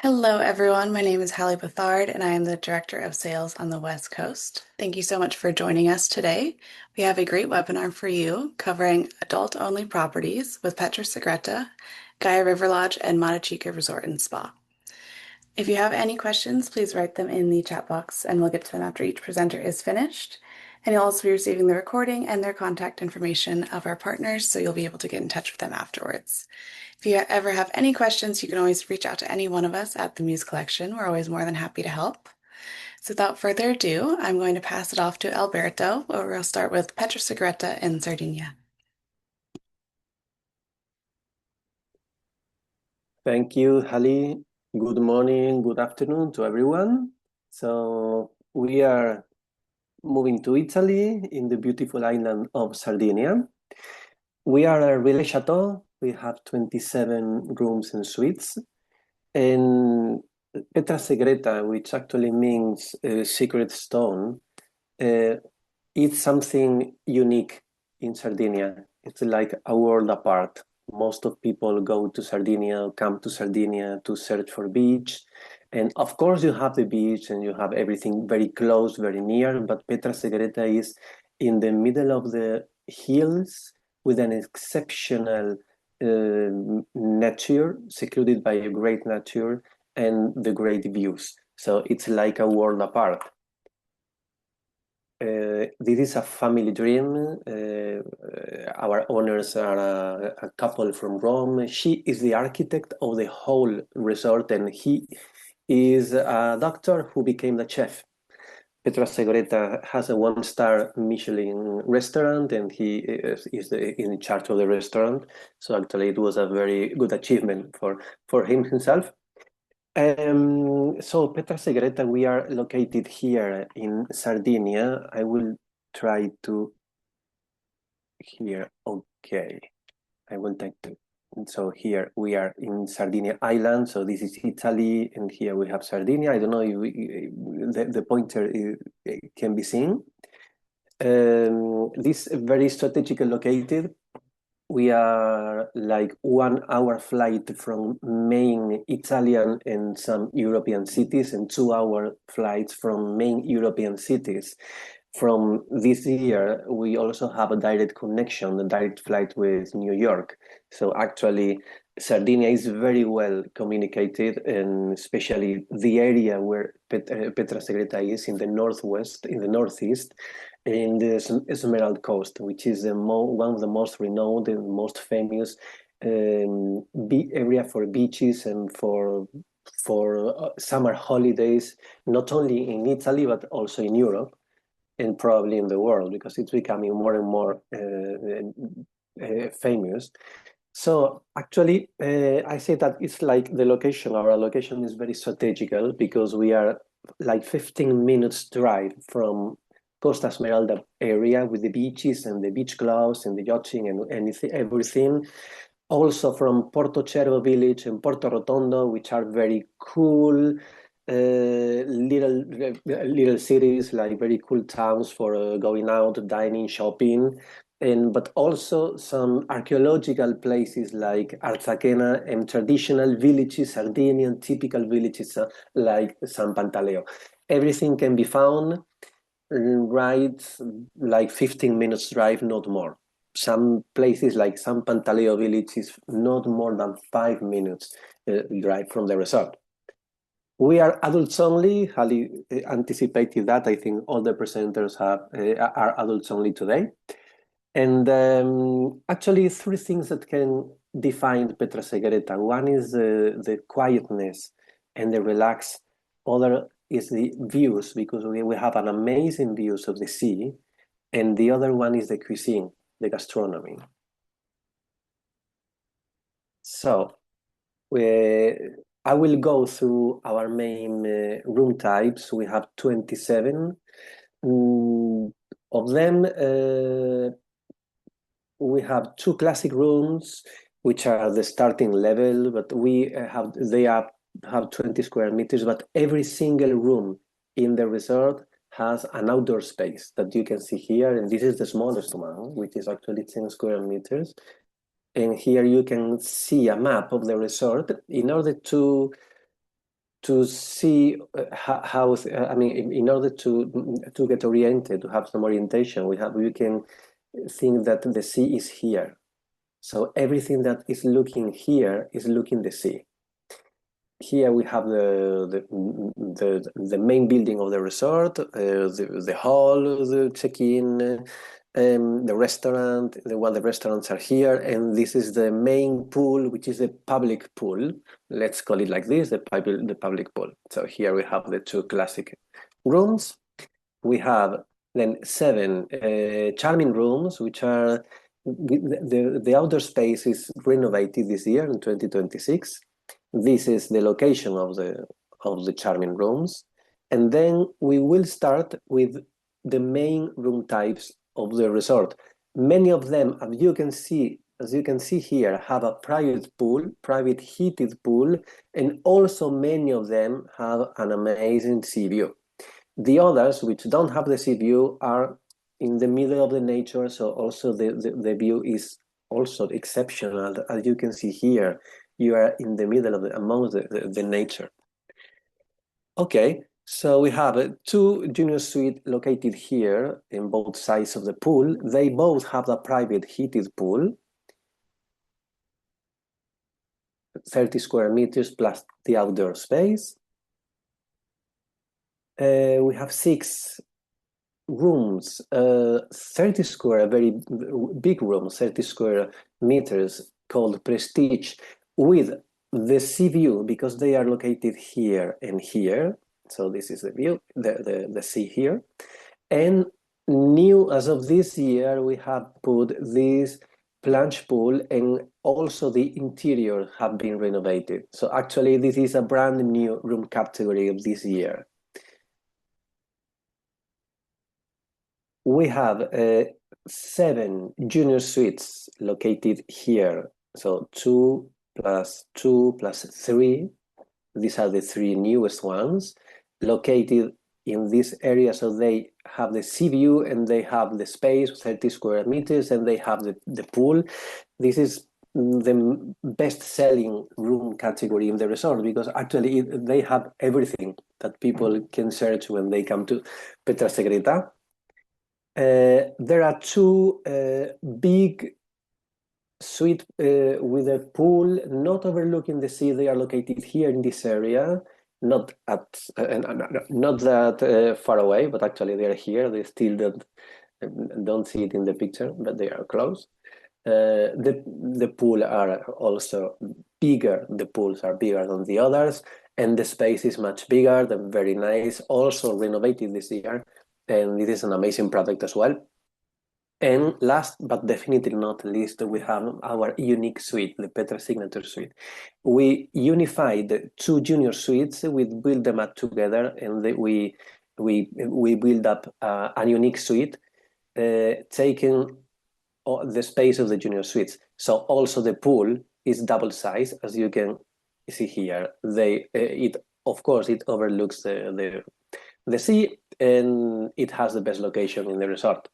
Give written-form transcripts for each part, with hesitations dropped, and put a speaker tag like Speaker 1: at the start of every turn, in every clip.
Speaker 1: Hello, everyone. My name is Hallie Bethard, and I am the Director of Sales on the West Coast. Thank you so much for joining us today. We have a great webinar for you covering adult-only properties with Petra Segreta, Gaïa Riverlodge, and Matachica Resort and Spa. If you have any questions, please write them in the chat box, and we'll get to them after each presenter is finished. And you'll also be receiving the recording and their contact information of our partners, so you'll be able to get in touch with them afterwards. If you ever have any questions, you can always reach out to any one of us at the Muse Collection. We're always more than happy to help. So without further ado, I'm going to pass it off to Alberto, where we'll start with Petra Segreta in Sardinia.
Speaker 2: Thank you, Hallie. Good morning, good afternoon to everyone. So we are moving to Italy in the beautiful island of Sardinia. We are a relais chateau. We have 27 rooms and suites. And Petra Segreta, which actually means secret stone, it's something unique in Sardinia. It's like a world apart. Most of people go to Sardinia, come to Sardinia to search for beach. And of course you have the beach and you have everything very close, very near, but Petra Segreta is in the middle of the hills with an exceptional nature, secluded by a great nature and the great views. So it's like a world apart. This is a family dream. Our owners are a couple from Rome. She is the architect of the whole resort, and he is a doctor who became the chef. Petra Segreta has a one-star Michelin restaurant, and he is in charge of the restaurant. So actually, it was a very good achievement for him himself. So Petra Segreta, we are located here in Sardinia. I will try to here. Okay, I will take to. So here we are in Sardinia Island. So this is Italy, and here we have Sardinia. I don't know if the pointer can be seen. This very strategically located. We are like 1 hour flight from main Italian and some European cities, and 2 hour flights from main European cities. From this year, we also have a direct connection, a direct flight with New York. So actually, Sardinia is very well communicated, and especially the area where Petra Segreta is in the northwest, in the northeast, in the Smeralda coast, which is one of the most renowned and most famous area for beaches and for summer holidays, not only in Italy but also in Europe and probably in the world, because it's becoming more and more famous. So actually, I say that it's like the location. Our location is very strategical because we are like 15 minutes drive from Costa Smeralda area with the beaches and the beach clubs and the yachting and anything, everything. Also from Porto Cervo village and Porto Rotondo, which are very cool little cities, like very cool towns for going out, dining, shopping. But also some archaeological places like Arzachena and traditional villages, Sardinian typical villages like San Pantaleo. Everything can be found right like 15 minutes drive, not more. Some places like San Pantaleo village is not more than 5 minutes drive from the resort. We are adults only. Hallie anticipated that. I think all the presenters are adults only today. And actually, 3 things that can define Petra Segreta. One is the quietness and the relax. Other is the views, because we have an amazing views of the sea. And the other one is the cuisine, the gastronomy. So I will go through our main room types. We have 27. Of them, we have 2 classic rooms, which are the starting level, but they have 20 square meters, but every single room in the resort has an outdoor space that you can see here, and this is the smallest one, which is actually 10 square meters. And here you can see a map of the resort. In order to to see how I mean, in order to get oriented, to have some orientation, we can think that the sea is here. So everything that is looking here is looking the sea. Here we have the main building of the resort, the hall, the check-in, the restaurant. The restaurants are here, and this is the main pool, which is a public pool. Let's call it like this: the public pool. So here we have the two classic rooms. We have then 7 charming rooms, which are the outdoor space is renovated this year in 2026. This is the location of the charming rooms, and then we will start with the main room types of the resort. Many of them, as you can see here, have a private heated pool, and also many of them have an amazing sea view. The others, which don't have the sea view, are in the middle of the nature, so also the view is also exceptional. As you can see here, you are in the middle of amongst the nature. Okay, so we have 2 junior suites located here in both sides of the pool. They both have a private heated pool, 30 square meters plus the outdoor space. We have 6 rooms, 30 square, very big rooms, 30 square meters, called Prestige, with the sea view, because they are located here and here. So this is the view, the sea here. And new as of this year, we have put this plunge pool, and also the interior have been renovated. So actually this is a brand new room category of this year. We have 7 junior suites located here. So 2 plus 2 plus 3. These are the 3 newest ones located in this area. So they have the sea view, and they have the space, 30 square meters, and they have the pool. This is the best-selling room category in the resort, because actually they have everything that people can search when they come to Petra Segreta. There are 2 big suites with a pool not overlooking the sea. They are located here in this area, not that far away, but actually they are here. They still don't see it in the picture, but they are close. The pool are also bigger. The pools are bigger than the others, and the space is much bigger. They're very nice. Also renovated this year. And it is an amazing product as well. And last but definitely not least, we have our unique suite, the Petra Signature Suite. We unified the 2 junior suites, we build them up together, and we build up a unique suite, taking the space of the junior suites. So also the pool is double size, as you can see here. Of course, it overlooks the sea, and it has the best location in the resort.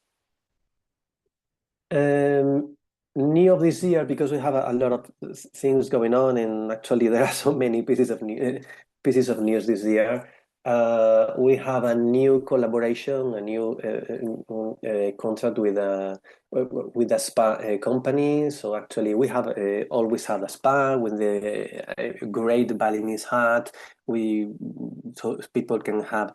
Speaker 2: New of this year, because we have a lot of things going on, and actually there are so many pieces of news this year. We have a new collaboration, a new contract with a spa company. So actually, we have always had a spa with the great Balinese hat. So people can have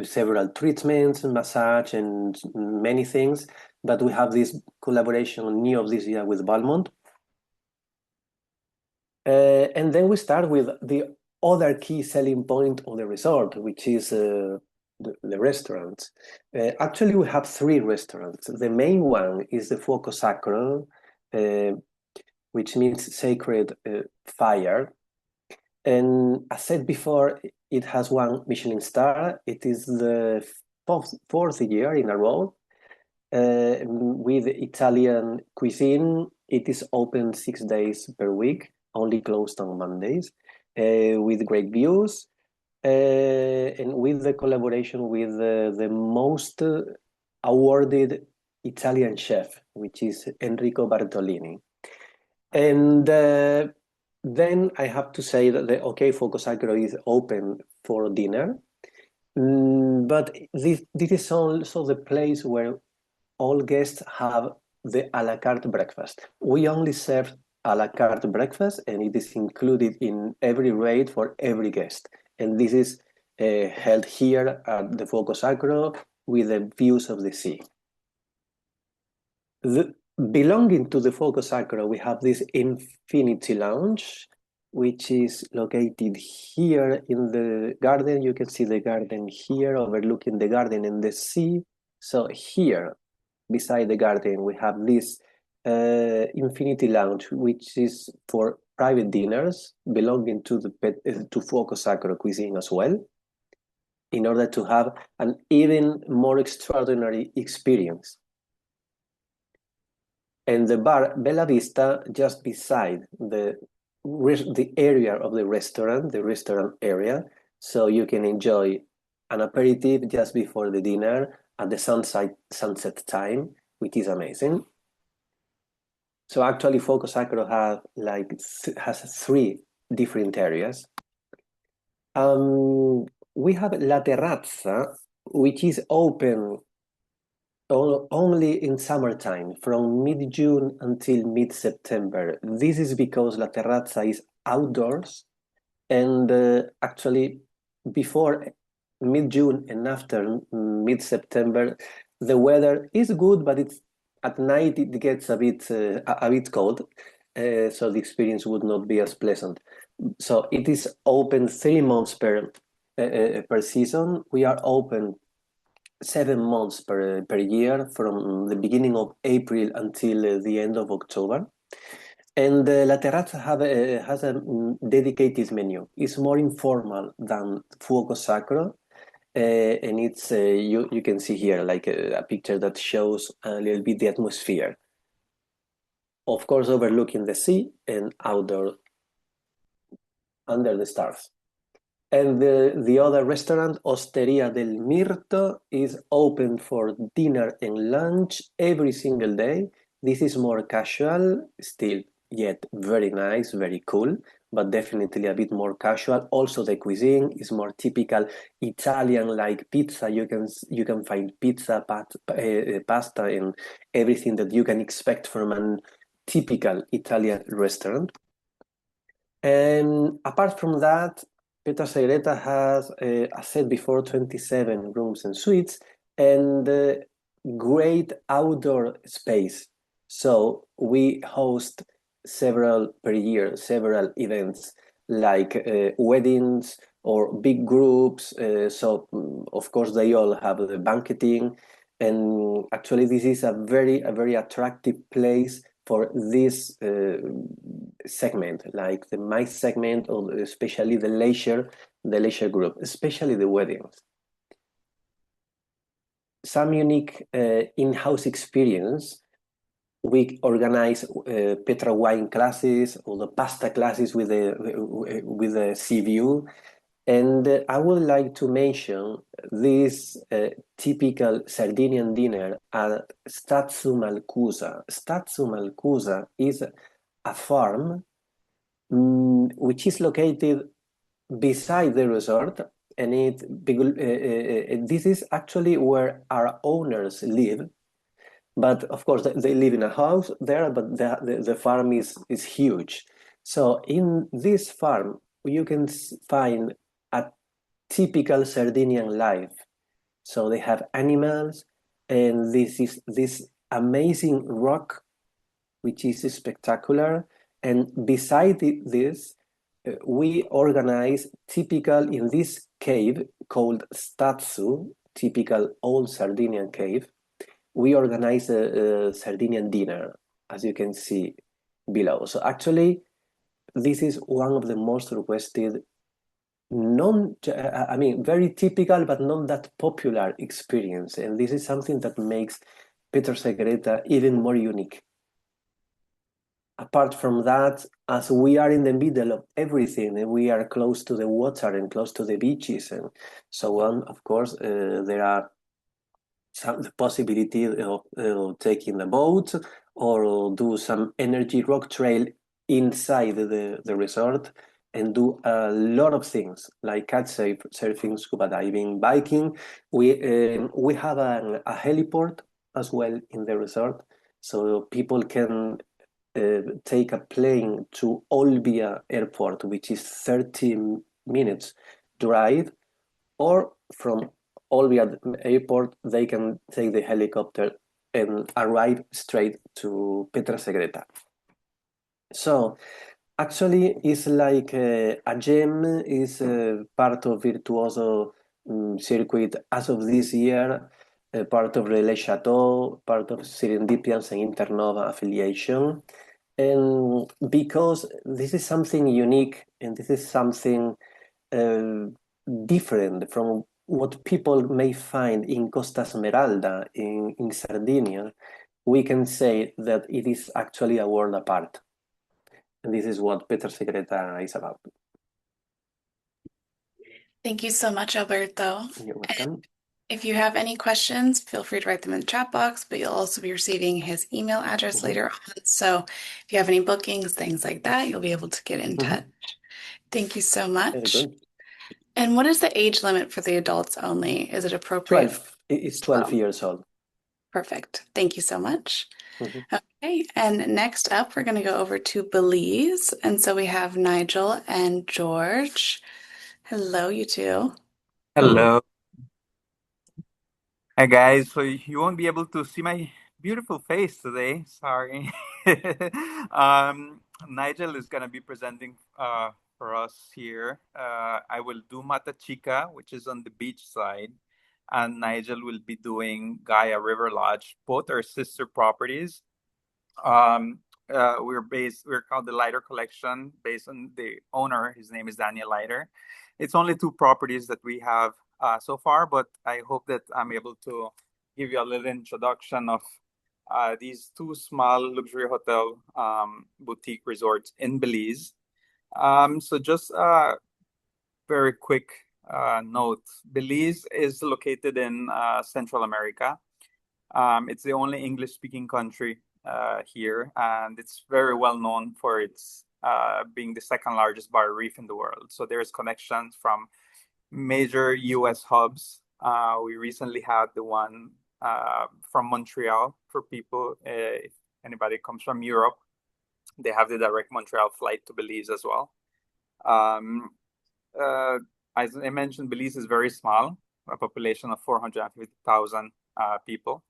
Speaker 2: several treatments, massage, and many things. But we have this collaboration new of this year with Balmont. And then we start with the other key selling point of the resort, which is the restaurants. Actually, we have 3 restaurants. The main one is the Fuoco Sacro, which means sacred fire. And as said before, it has 1 Michelin star. It is the 4th year in a row. With Italian cuisine, it is open 6 days per week, only closed on Mondays, with great views, and with the collaboration with the most awarded Italian chef, which is Enrico Bartolini. And Then I have to say that the OK Focus Agro is open for dinner. But this is also the place where all guests have the a la carte breakfast. We only serve a la carte breakfast, and it is included in every rate for every guest. And this is held here at the Focus Agro with the views of the sea. Belonging to the Focus Agro, we have this Infinity Lounge, which is located here in the garden. You can see the garden here, overlooking the garden and the sea. So here, beside the garden, we have this Infinity Lounge, which is for private dinners, belonging to to Focus Agro cuisine as well, in order to have an even more extraordinary experience. And the bar Bella Vista, just beside the area of the restaurant area, so you can enjoy an aperitif just before the dinner at the sunset time, which is amazing. So actually, Focus Acro has three different areas. We have La Terrazza, which is open only in summertime, from mid-June until mid-September. This is because La Terrazza is outdoors, and actually before mid-June and after mid-September, the weather is good, but it's at night it gets a bit cold, so the experience would not be as pleasant. So it is open 3 months per season. We are open 7 months per year, from the beginning of April until the end of October. And La Terrazza has a dedicated menu. It's more informal than Fuoco Sacro, and it's you can see here like a picture that shows a little bit the atmosphere. Of course, overlooking the sea and outdoor under the stars. And the other restaurant, Osteria del Mirto, is open for dinner and lunch every single day. This is more casual, still yet very nice, very cool, but definitely a bit more casual. Also, the cuisine is more typical Italian, like pizza. You can find pizza, pasta, and everything that you can expect from a typical Italian restaurant. And apart from that, Petra Segreta has, as said before, 27 rooms and suites, and great outdoor space. So we host several per year, several events like weddings or big groups. Of course, they all have the banqueting, and actually, this is a very attractive place for this segment, like the MICE segment, or especially the leisure group, especially the weddings. Some unique in-house experience. We organize Petra wine classes or the pasta classes with the sea view. And I would like to mention this typical Sardinian dinner at Stazzu Malcusa. Stazzu Malcusa is a farm which is located beside the resort, and this is actually where our owners live. But of course, they live in a house there, but the farm is huge. So in this farm, you can find a typical Sardinian life. So they have animals, and this amazing rock, which is spectacular. And beside this, we organize typical in this cave called Statsu, typical old Sardinian cave. We organize a Sardinian dinner, as you can see below. So actually, this is one of the most requested, very typical, but not that popular experience. And this is something that makes Petra Segreta even more unique. Apart from that, as we are in the middle of everything, and we are close to the water and close to the beaches and so on, of course, there are the possibility of taking a boat or do some energy rock trail inside the resort and do a lot of things like kite surfing, scuba diving, biking. We have a heliport as well in the resort, so people can take a plane to Olbia Airport, which is 30 minutes drive, or from Olbia Airport, they can take the helicopter and arrive straight to Petra Segreta. So actually, it's like a gem is part of Virtuoso circuit as of this year, part of Relais Chateau, part of Serendipians and Internova affiliation. And because this is something unique and this is something uh, different from what people may find in Costa Smeralda in Sardinia, we can say that it is actually a world apart. And this is what Petra Segreta is about.
Speaker 1: Thank you so much, Alberto.
Speaker 2: You're
Speaker 1: And
Speaker 2: welcome.
Speaker 1: if you have any questions, feel free to write them in the chat box, but you'll also be receiving his email address
Speaker 2: Mhm,
Speaker 1: later on. So if you have any bookings, things like that, you'll be able to get in touch.
Speaker 2: mhm.
Speaker 1: Thank you so
Speaker 2: Very
Speaker 1: much.
Speaker 2: good.
Speaker 1: And what is the age limit for the adults only? Is it appropriate for
Speaker 2: 12. It's
Speaker 1: as
Speaker 2: 12
Speaker 1: well?
Speaker 2: years old.
Speaker 1: Perfect. Thank you so much.
Speaker 2: Mhm.
Speaker 1: Okay, and next up, we're going to go over to Belize. And so we have Nigel and George. Hello, you two.
Speaker 2: Hello.
Speaker 3: Hello. Hi guys. So you won't be able to see my beautiful face today. Sorry. Nigel is gonna be presenting for us here. I will do Matachica, which is on the beach side, and Nigel will be doing Gaïa Riverlodge. Both are sister properties. Um, we're called the Lighter Collection, based on the owner. His name is Daniel Lighter. It's only two properties that we have so far, but I hope that I'm able to give you a little introduction of these two small luxury hotel boutique resorts in Belize. So just a very quick note. Belize is located in Central America. It's the only English-speaking country here, and it's very well known for its being the second largest barrier reef in the world. So there's connections from major U.S. hubs. We recently had the one from Montreal for people. If anybody comes from Europe, they have the direct Montreal flight to Belize as well. Um, uh, as I mentioned, Belize is very small, a population of 450,000 people.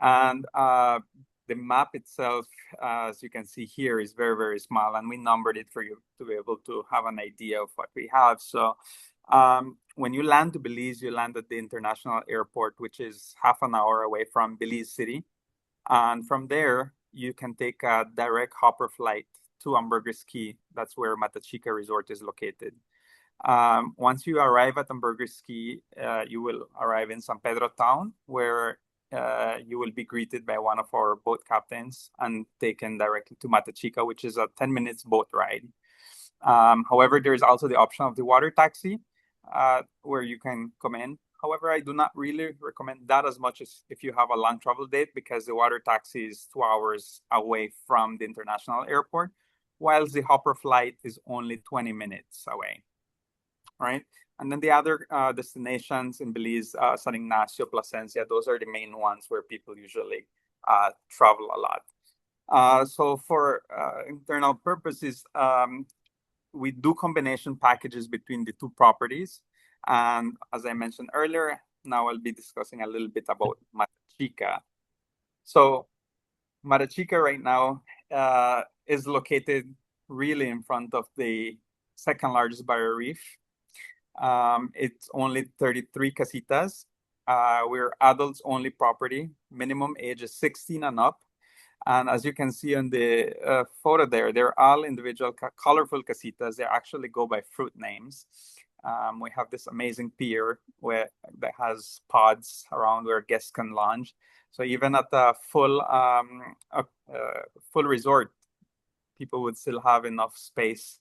Speaker 3: And the map itself, as you can see here, is very, very small. And we numbered it for you to be able to have an idea of what we have. So when you land to Belize, you land at the international airport, which is half an hour away from Belize City. And from there, you can take a direct hopper flight to Ambergris Caye. That's where Matachica Resort is located. Once you arrive at Ambergris Caye, you will arrive in San Pedro town, where you will be greeted by one of our boat captains and taken directly to Matachica, which is a 10 minutes boat ride. However, there is also the option of the water taxi, where you can come in. However, I do not really recommend that as much as if you have a long travel date, because the water taxi is 2 hours away from the international airport, whilst the hopper flight is only 20 minutes away. Right? And then the other destinations in Belize, San Ignacio, Plasencia, those are the main ones where people usually travel a lot. So for internal purposes, we do combination packages between the two properties. And as I mentioned earlier, now I'll be discussing a little bit about Matachica. So Matachica right now is located really in front of the second largest barrier reef. It's only 33 casitas. We're adults only property. Minimum age is 16 and up. And as you can see on the photo there, they're all individual colorful casitas. They actually go by fruit names. We have this amazing pier that has pods around where guests can lounge. So even at a full resort, people would still have enough space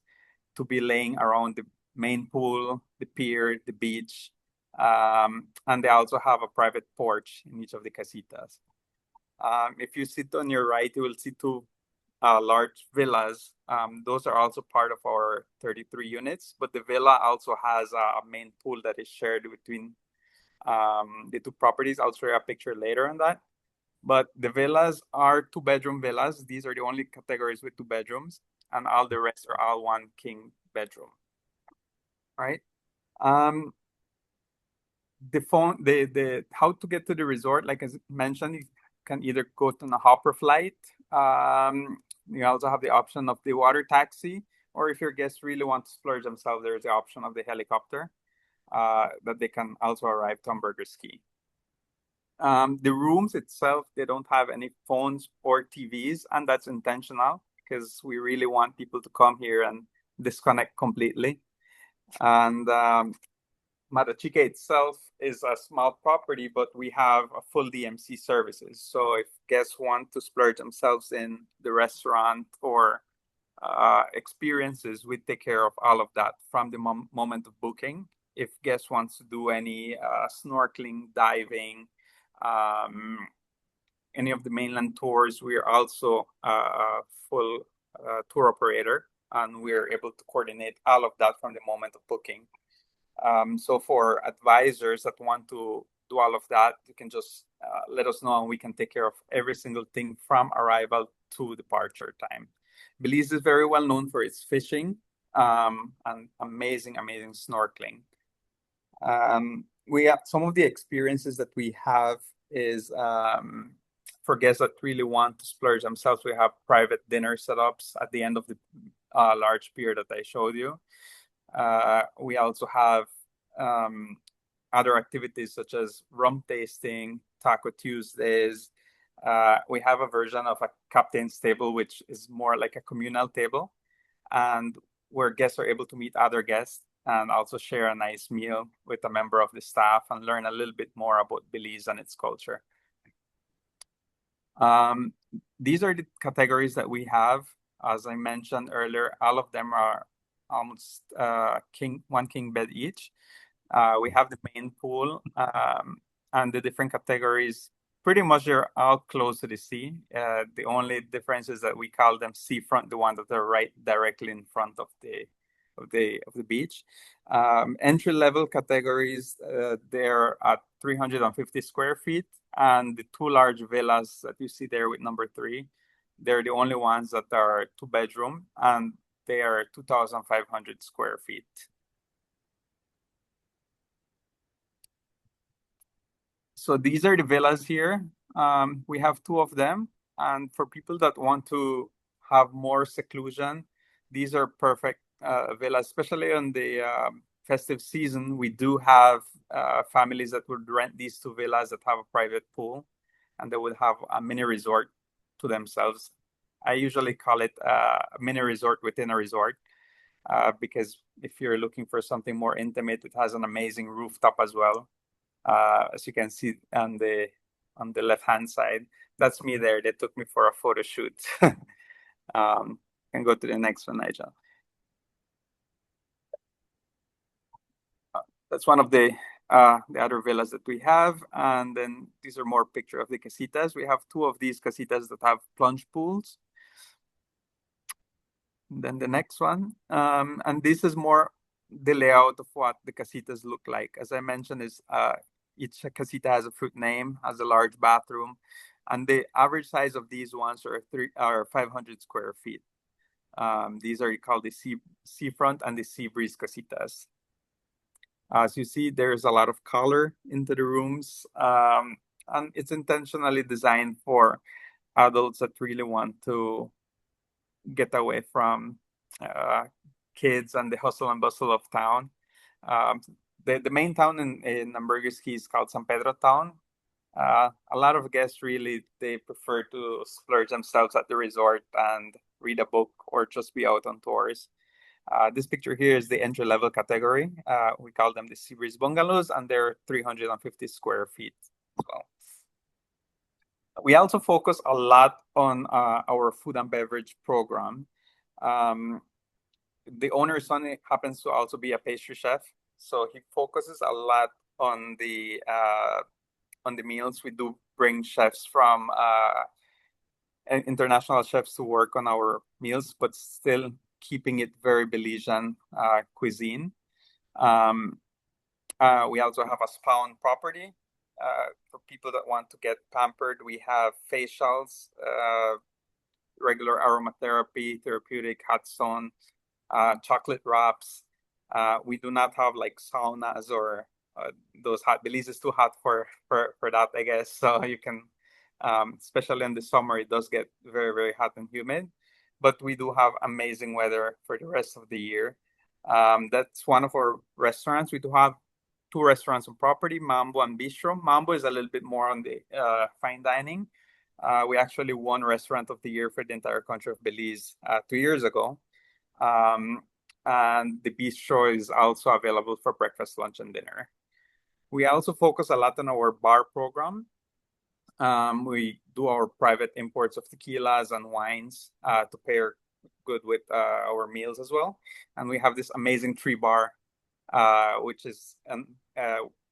Speaker 3: to be laying around the main pool, the pier, the beach. And they also have a private porch in each of the casitas. If you sit on your right, you will see two large villas. Those are also part of our 33 units, but the villa also has a main pool that is shared between the two properties. I'll show you a picture later on that. But the villas are 2-bedroom villas. These are the only categories with 2 bedrooms, and all the rest are all 1 king bedroom. Right? The how to get to the resort, like as mentioned, you can either go on a hopper flight. You also have the option of the water taxi, or if your guests really want to splurge themselves, there's the option of the helicopter that they can also arrive to Hamburger Ski. The rooms itself, they don't have any phones or TVs, and that's intentional because we really want people to come here and disconnect completely. And Matachica itself is a small property, but we have a full DMC services. So if guests want to splurge themselves in the restaurant or experiences, we take care of all of that from the moment of booking. If guests wants to do any snorkeling, diving, any of the mainland tours, we are also a full tour operator, and we're able to coordinate all of that from the moment of booking. So for advisors that want to do all of that, you can just let us know, and we can take care of every single thing from arrival to departure time. Belize is very well known for its fishing and amazing snorkeling. We have some of the experiences that we have is for guests that really want to splurge themselves. We have private dinner setups at the end of the large pier that I showed you. We also have other activities such as rum tasting, Taco Tuesdays. We have a version of a captain's table, which is more like a communal table, and where guests are able to meet other guests and also share a nice meal with a member of the staff and learn a little bit more about Belize and its culture. These are the categories that we have. As I mentioned earlier, all of them are almost 1 king bed each. We have the main pool, and the different categories. Pretty much they're all close to the sea. The only difference is that we call them seafront, the one that are right directly in front of the beach. Entry level categories, they're at 350 square feet, and the 2 large villas that you see there with number 3, they're the only ones that are 2-bedroom, and they are 2,500 square feet. So these are the villas here. We have 2 of them, and for people that want to have more seclusion, these are perfect villas, especially on the festive season. We do have families that would rent these 2 villas that have a private pool, and they would have a mini resort to themselves. I usually call it a mini resort within a resort, because if you're looking for something more intimate, it has an amazing rooftop as well. As you can see on the left-hand side, that's me there. They took me for a photo shoot. Can go to the next one, Nigel. That's one of the other villas that we have, and then these are more picture of the casitas. We have 2 of these casitas that have plunge pools. And then the next one, and this is more the layout of what the casitas look like. As I mentioned, is each casita has a fruit name, has a large bathroom, and the average size of these ones are 500 square feet. These are called the seafront and the sea breeze casitas. As you see, there's a lot of color into the rooms, and it's intentionally designed for adults that really want to get away from kids and the hustle and bustle of town. The main town in Hamburger Ski is called San Pedro town. A lot of guests really, they prefer to splurge themselves at the resort and read a book or just be out on tours. This picture here is the entry-level category. We call them the Sea Breeze Bungalows, and they're 350 square feet as well. We also focus a lot on our food and beverage program. The owner's son happens to also be a pastry chef, so he focuses a lot on the meals. We do bring chefs from international chefs to work on our meals, but still keeping it very Belizean cuisine. We also have a spa on property for people that want to get pampered. We have facials, regular aromatherapy, therapeutic hot stone, chocolate wraps. We do not have like saunas or those hot. Belize is too hot for that, I guess. So you can, especially in the summer, it does get very, very hot and humid. But we do have amazing weather for the rest of the year. That's one of our restaurants. We do have two restaurants on property, Mambo and Bistro. Mambo is a little bit more on the fine dining. We actually won Restaurant of the Year for the entire country of Belize 2 years ago. And the bistro is also available for breakfast, lunch, and dinner. We also focus a lot on our bar program. We do our private imports of tequilas and wines to pair good with our meals as well. And we have this amazing tree bar, which is,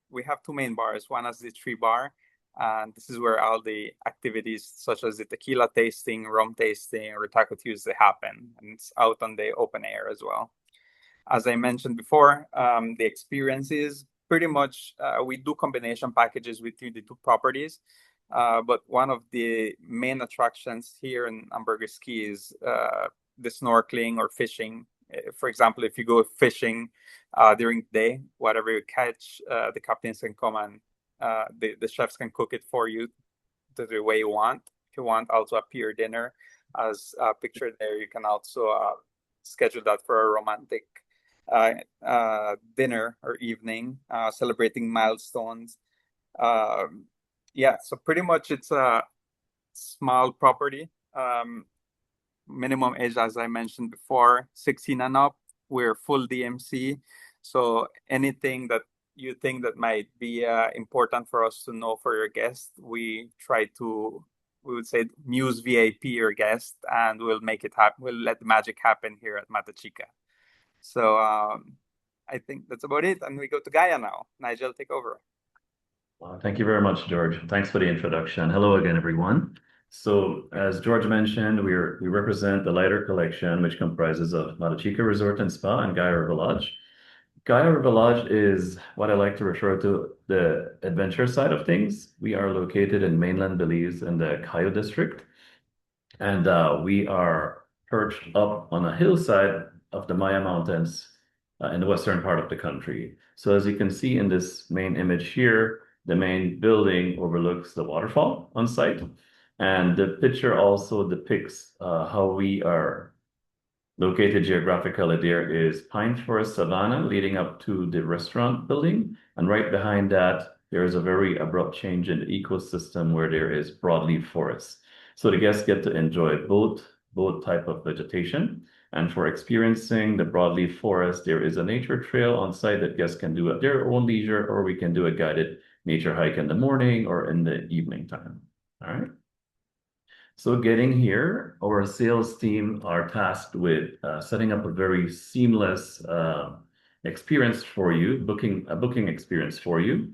Speaker 3: we have two main bars. One is the tree bar, and this is where all the activities such as the tequila tasting, rum tasting, or Taco Tuesday happen. And it's out on the open air as well. As I mentioned before, the experiences pretty much, we do combination packages between the two properties. But one of the main attractions here in Ambergris Caye is the snorkeling or fishing. For example, if you go fishing during the day, whatever you catch, the captains can come and the chefs can cook it for you the way you want. If you want also a pier dinner, as pictured there, you can also schedule that for a romantic dinner or evening, celebrating milestones. Yeah, so pretty much it's a small property. Minimum age, as I mentioned before, 16 and up. We're full DMC. So anything that you think that might be important for us to know for your guest, we would say Muse VIP your guest, and we'll make it happen. We'll let the magic happen here at Matachica. So I think that's about it. And we go to Gaïa now. Nigel, take over.
Speaker 4: Well, thank you very much, George. Thanks for the introduction. Hello again, everyone. So as George mentioned, we represent the lighter collection, which comprises of Matachica Resort and Spa and Gaïa Riverlodge. Gaïa Riverlodge is what I like to refer to the adventure side of things. We are located in mainland Belize in the Cayo district, and we are perched up on a hillside of the Maya Mountains in the western part of the country. So as you can see in this main image here, the main building overlooks the waterfall on site. And the picture also depicts how we are located geographically. There is pine forest savanna leading up to the restaurant building. And right behind that, there is a very abrupt change in the ecosystem where there is broadleaf forest. So the guests get to enjoy both type of vegetation. And for experiencing the broadleaf forest, there is a nature trail on site that guests can do at their own leisure, or we can do a guided nature hike in the morning or in the evening time. All right. So getting here, our sales team are tasked with setting up a very seamless experience for you, a booking experience for you.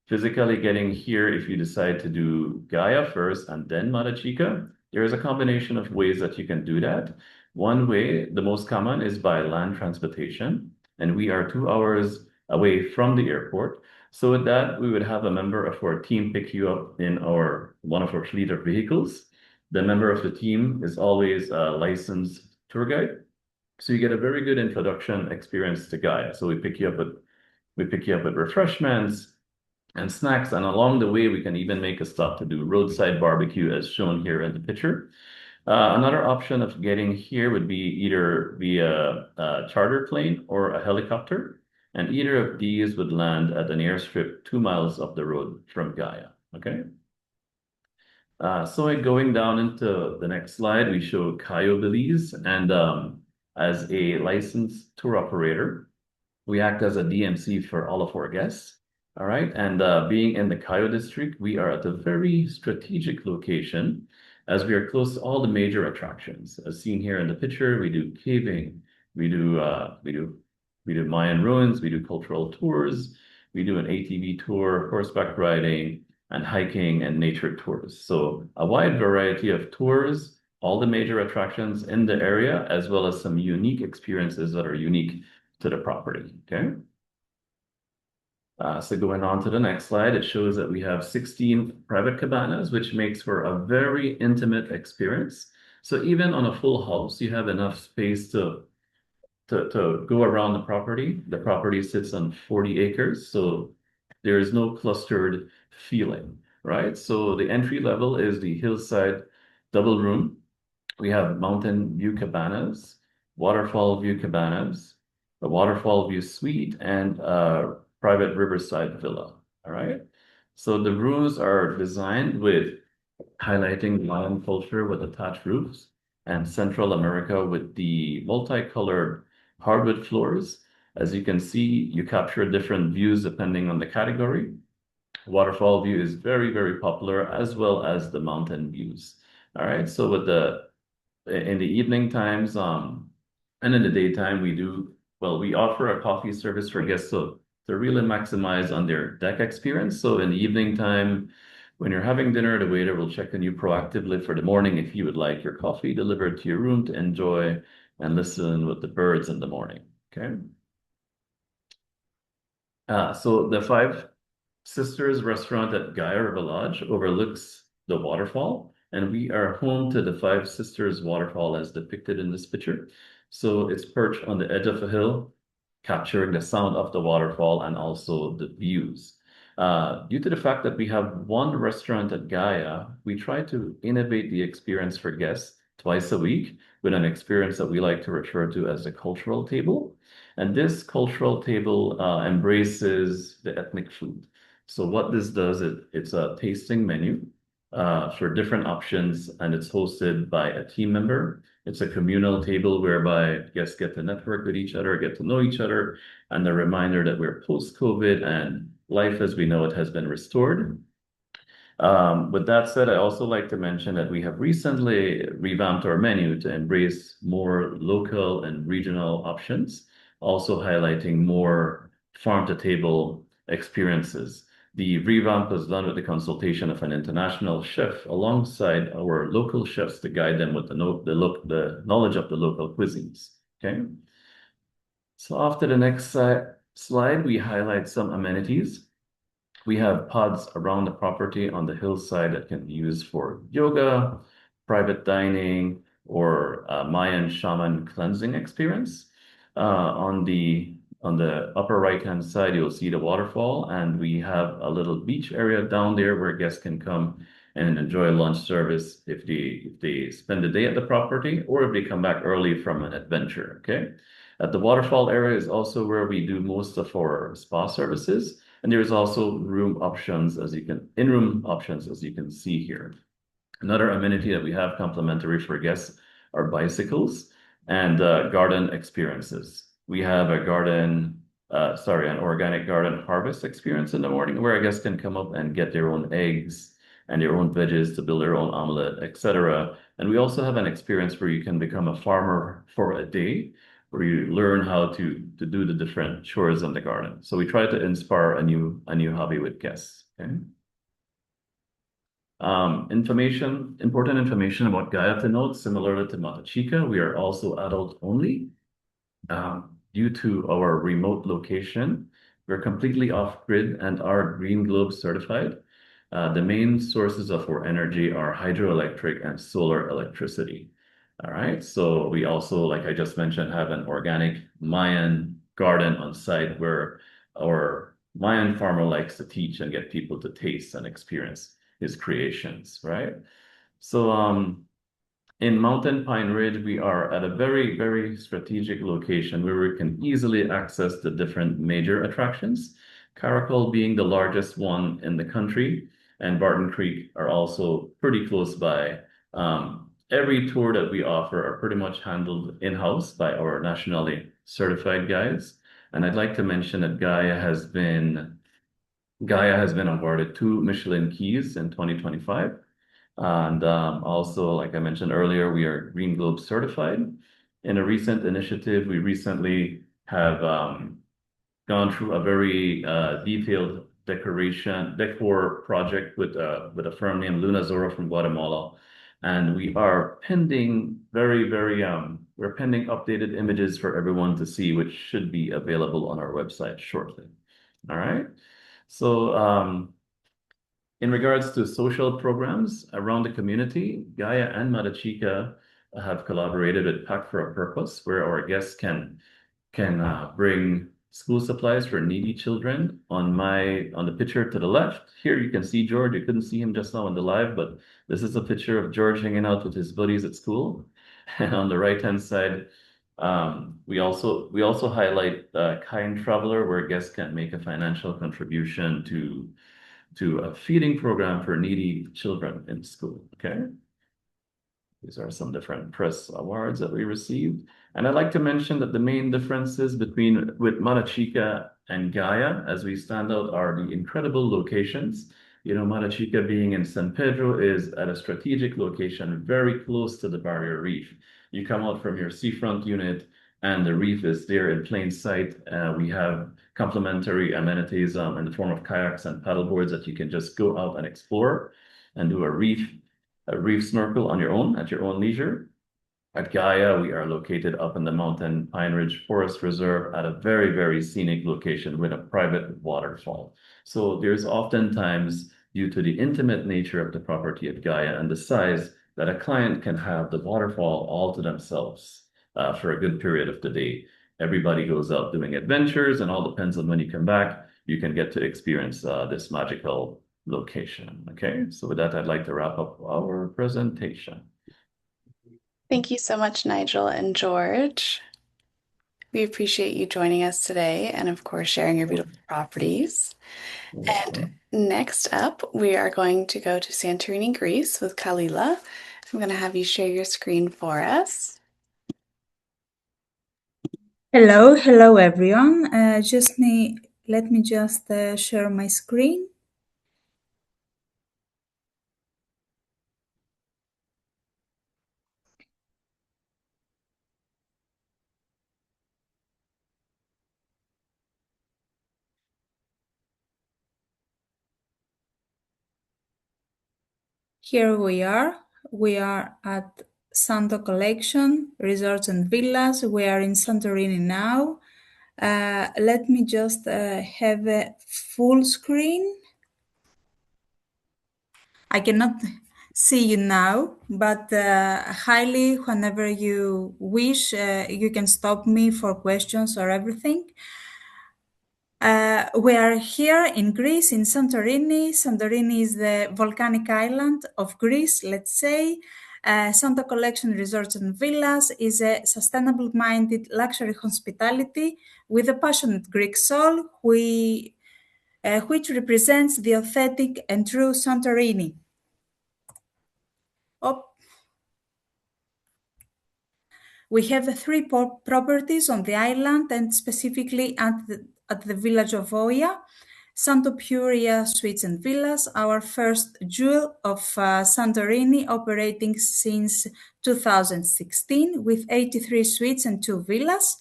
Speaker 4: Physically getting here, if you decide to do Gaïa first and then Matachica, there is a combination of ways that you can do that. One way, the most common, is by land transportation, and we are 2 hours away from the airport. So with that, we would have a member of our team pick you up in one of our fleet of vehicles. The member of the team is always a licensed tour guide. So you get a very good introduction experience to Gaïa. So we pick you up with refreshments and snacks, and along the way, we can even make a stop to do roadside barbecue as shown here in the picture. Another option of getting here would be either via a charter plane or a helicopter. And either of these would land at an airstrip 2 miles up the road from Gaïa, okay? So going down into the next slide, we show Cayo Belize. And as a licensed tour operator, we act as a DMC for all of our guests, all right? And being in the Cayo district, we are at a very strategic location as we are close to all the major attractions. As seen here in the picture, we do caving, we do Mayan ruins, we do cultural tours, we do an ATV tour, horseback riding, and hiking and nature tours. So a wide variety of tours, all the major attractions in the area, as well as some unique experiences that are unique to the property, okay? So going on to the next slide, it shows that we have 16 private cabanas, which makes for a very intimate experience. So even on a full house, you have enough space to go around the property. The property sits on 40 acres, so there is no clustered feeling, right? So the entry level is the hillside double room. We have mountain view cabanas, waterfall view cabanas, a waterfall view suite, and a private riverside villa. All right. So the rooms are designed with highlighting Mayan culture with attached roofs and Central America with the multicolored hardwood floors. As you can see, you capture different views depending on the category. Waterfall view is very, very popular, as well as the mountain views. All right. So with in the evening times, and in the daytime, we offer a coffee service for guests to really maximize on their deck experience. So in the evening time, when you're having dinner, the waiter will check on you proactively for the morning if you would like your coffee delivered to your room to enjoy and listen with the birds in the morning. Okay. So the Five Sisters restaurant at Gaïa Riverlodge overlooks the waterfall, and we are home to the Five Sisters waterfall as depicted in this picture. So it's perched on the edge of a hill, capturing the sound of the waterfall and also the views. Due to the fact that we have one restaurant at Gaïa, we try to innovate the experience for guests twice a week with an experience that we like to refer to as the cultural table. And this cultural table embraces the ethnic food. So what this does, it's a tasting menu for different options, and it's hosted by a team member. It's a communal table whereby guests get to network with each other, get to know each other, and a reminder that we're post-COVID and life as we know it has been restored. With that said, I also like to mention that we have recently revamped our menu to embrace more local and regional options, also highlighting more farm-to-table experiences. The revamp was done with the consultation of an international chef alongside our local chefs to guide them with the knowledge of the local cuisines. Okay. So after the next slide, we highlight some amenities. We have pods around the property on the hillside that can be used for yoga, private dining, or Mayan shaman cleansing experience. On the upper right-hand side, you'll see the waterfall, and we have a little beach area down there where guests can come and enjoy lunch service if they spend the day at the property or if they come back early from an adventure, okay? At the waterfall area is also where we do most of our spa services, and there's also in-room options as you can see here. Another amenity that we have complimentary for guests are bicycles and garden experiences. We have an organic garden harvest experience in the morning where a guest can come up and get their own eggs and their own veggies to build their own omelet, etc. And we also have an experience where you can become a farmer for a day, where you learn how to do the different chores in the garden. So we try to inspire a new hobby with guests. Okay. Important information about Gaïa to note, similar to Matachica, we are also adult only. Due to our remote location, we're completely off-grid and are Green Globe certified. The main sources of our energy are hydroelectric and solar electricity. All right, so we also, like I just mentioned, have an organic Mayan garden on site where our Mayan farmer likes to teach and get people to taste and experience his creations, right? So in Mountain Pine Ridge, we are at a very, very strategic location where we can easily access the different major attractions, Caracol being the largest one in the country, and Barton Creek are also pretty close by. Every tour that we offer are pretty much handled in-house by our nationally certified guides. And I'd like to mention that Gaïa has been awarded 2 Michelin keys in 2025. And also, like I mentioned earlier, we are Green Globe certified. In a recent initiative, we recently have gone through a very detailed decor project with a firm named Luna Zora from Guatemala. And we are pending we're pending updated images for everyone to see, which should be available on our website shortly. All right. So in regards to social programs around the community, Gaïa and Matachica have collaborated with Pack for a Purpose, where our guests can bring school supplies for needy children. On the picture to the left, here you can see George. You couldn't see him just now in the live, but this is a picture of George hanging out with his buddies at school. And on the right-hand side, we also highlight Kind Traveler, where guests can make a financial contribution to a feeding program for needy children in school. Okay. These are some different press awards that we received. And I'd like to mention that the main differences with Matachica and Gaïa, as we stand out, are the incredible locations. You know, Matachica being in San Pedro is at a strategic location very close to the barrier reef. You come out from your seafront unit and the reef is there in plain sight. We have complimentary amenities in the form of kayaks and paddleboards that you can just go out and explore and do a reef snorkel on your own at your own leisure. At Gaïa, we are located up in the Mountain Pine Ridge Forest Reserve at a very, very scenic location with a private waterfall. So there's oftentimes, due to the intimate nature of the property at Gaïa and the size, that a client can have the waterfall all to themselves for a good period of the day. Everybody goes out doing adventures, and all depends on when you come back, you can get to experience this magical location. Okay, so with that, I'd like to wrap up our presentation.
Speaker 1: Thank you so much, Nigel and George. We appreciate you joining us today and, of course, sharing your beautiful properties. And next up, we are going to go to Santorini, Greece with Kalila. I'm going to have you share your screen for us.
Speaker 5: Hello everyone. Let me just share my screen. Here we are. We are at Santo Collection, Resorts and Villas. We are in Santorini now. Let me just have a full screen. I cannot see you now, but highly, whenever you wish, you can stop me for questions or everything. We are here in Greece, in Santorini. Santorini is the volcanic island of Greece, let's say. Santo Collection Resorts and Villas is a sustainable-minded luxury hospitality with a passionate Greek soul, which represents the authentic and true Santorini. We have three properties on the island, and specifically at the village of Oia, Santo Puria Suites and Villas, our first jewel of Santorini, operating since 2016 with 83 suites and 2 villas,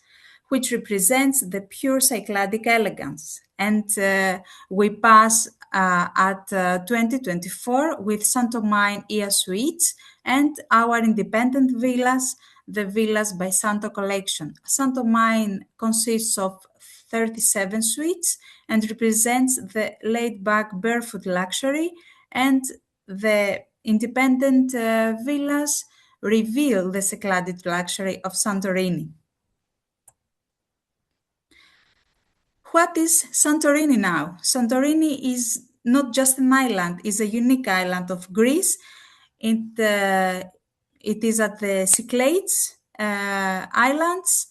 Speaker 5: which represents the pure Cycladic elegance. And we pass at 2024 with Santo Mine Ia Suites and our independent villas, the Villas by Santo Collection. Santo Mine consists of 37 suites and represents the laid-back barefoot luxury, and the independent villas reveal the secluded luxury of Santorini. What is Santorini now? Santorini is not just an island, it's a unique island of Greece. It is at the Cyclades Islands.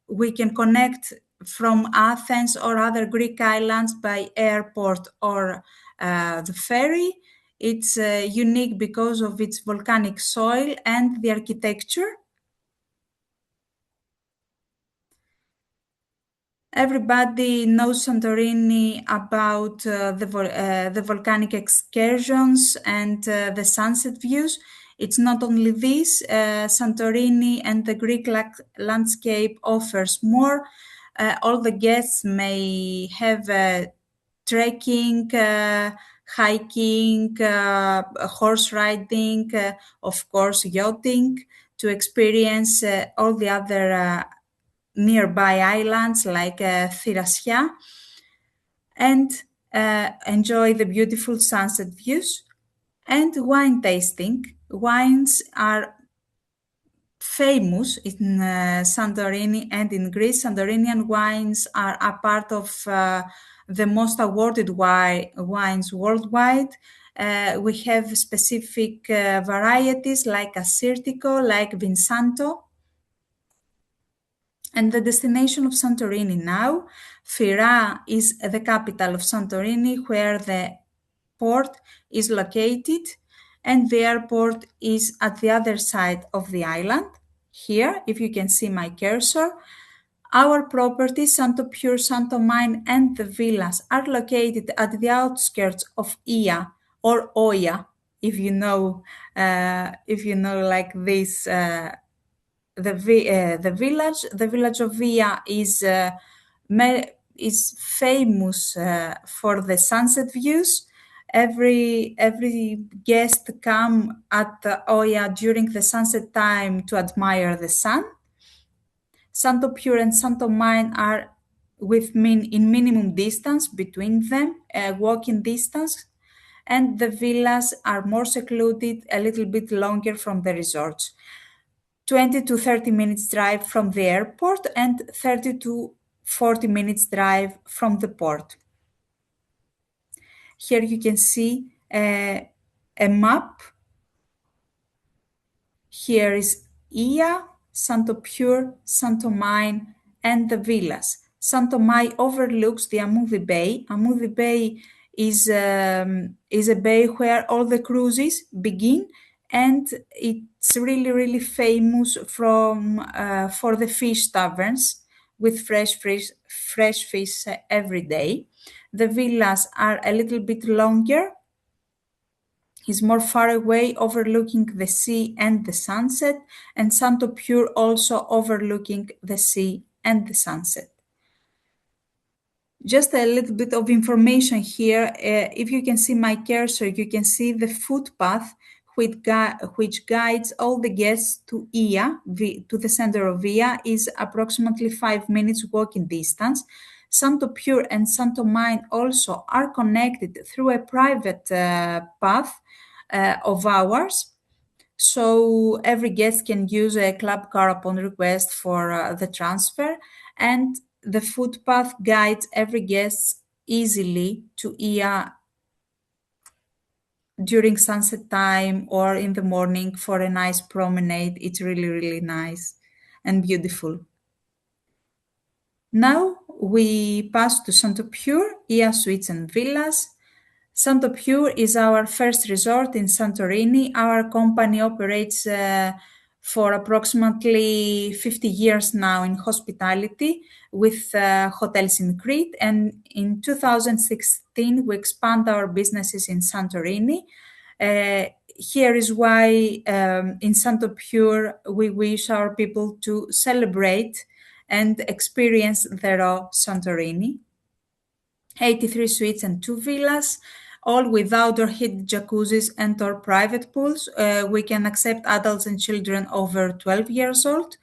Speaker 5: We can connect from Athens or other Greek islands by airport or the ferry. It's unique because of its volcanic soil and the architecture. Everybody knows Santorini about the volcanic excursions and the sunset views. It's not only this, Santorini and the Greek landscape offers more. All the guests may have trekking, hiking, horse riding, of course, yachting, to experience all the other nearby islands like Thirassia, and enjoy the beautiful sunset views and wine tasting. Wines are famous in Santorini and in Greece. Santorinian wines are a part of the most awarded wines worldwide. We have specific varieties like Assyrtiko, like Vinsanto. And the destination of Santorini now, Fyra is the capital of Santorini, where the port is located, and the airport is at the other side of the island. Here, if you can see my cursor, our property, Santo Pure, Santo Mine, and the villas are located at the outskirts of Ia or Oia, if you know like this. The village of Via is famous for the sunset views. Every guest come at Oya during the sunset time to admire the sun. Santo Pure and Santo Mine are in minimum distance between them, walking distance, and the villas are more secluded, a little bit longer from the resorts. 20 to 30 minutes drive from the airport and 30 to 40 minutes drive from the port. Here you can see a map. Here is Ia, Santo Pure, Santo Mine, and the villas. Santo Mai overlooks the Amundi Bay. Amundi Bay is a bay where all the cruises begin, and it's really famous for the fish taverns with fresh fish every day. The villas are a little bit longer, is more far away, overlooking the sea and the sunset, and Santo Pure also overlooking the sea and the sunset. Just a little bit of information here. If you can see my cursor, you can see the footpath which guides all the guests to Ia, to the center of Ia, is approximately 5 minutes walking distance. Santo Pure and Santo Mine also are connected through a private path of ours. So every guest can use a club car upon request for the transfer, and the footpath guides every guest easily to Ia during sunset time or in the morning for a nice promenade. It's really nice and beautiful. Now we pass to Santo Pure, Ia Suites and Villas. Santo Pure is our first resort in Santorini. Our company operates for approximately 50 years now in hospitality with hotels in Crete, and in 2016 we expand our businesses in Santorini. Here is why in Santo Pure we wish our people to celebrate and experience the raw Santorini. 83 suites and 2 villas, all with outdoor heated jacuzzis and or private pools. We can accept adults and children over 12 years old.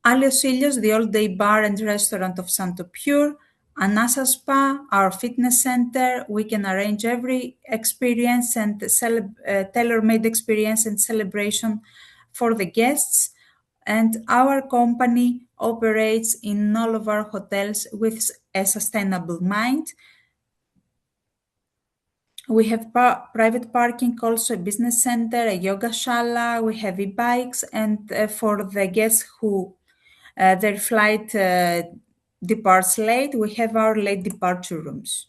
Speaker 5: Alios Ilios, the all-day bar and restaurant of Santo Pure. Anasa Spa, our fitness center. We can arrange every experience and tailor-made experience and celebration for the guests. And our company operates in all of our hotels with a sustainable mind. We have private parking, also a business center, a yoga shala. We have e-bikes, and for the guests who their flight departs late, we have our late departure rooms.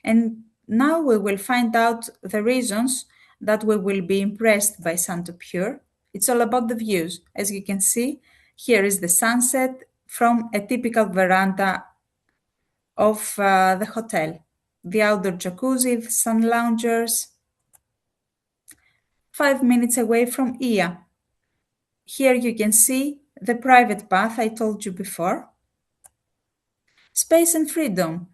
Speaker 5: And now we will find out the reasons that we will be impressed by Santo Pure. It's all about the views. As you can see, here is the sunset from a typical veranda of the hotel. The outdoor jacuzzi, the sun loungers. 5 minutes away from Ia. Here you can see the private path I told you before. Space and freedom.